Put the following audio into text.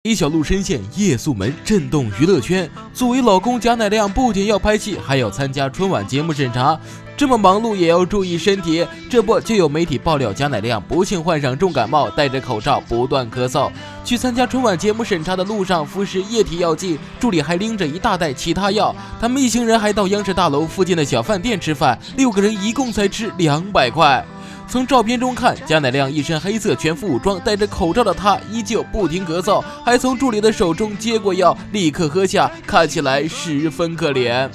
李小璐深陷夜宿门，震动娱乐圈。作为老公贾乃亮，不仅要拍戏，还要参加春晚节目审查，这么忙碌也要注意身体。这不就有媒体爆料，贾乃亮不幸患上重感冒，戴着口罩不断咳嗽。去参加春晚节目审查的路上，服食液体药剂，助理还拎着一大袋其他药。他们一行人还到央视大楼附近的小饭店吃饭，6个人一共才吃200块。从照片中看，贾乃亮一身黑色全副武装，戴着口罩的他依旧不停咳嗽，还从助理的手中接过药，立刻喝下，看起来十分可怜。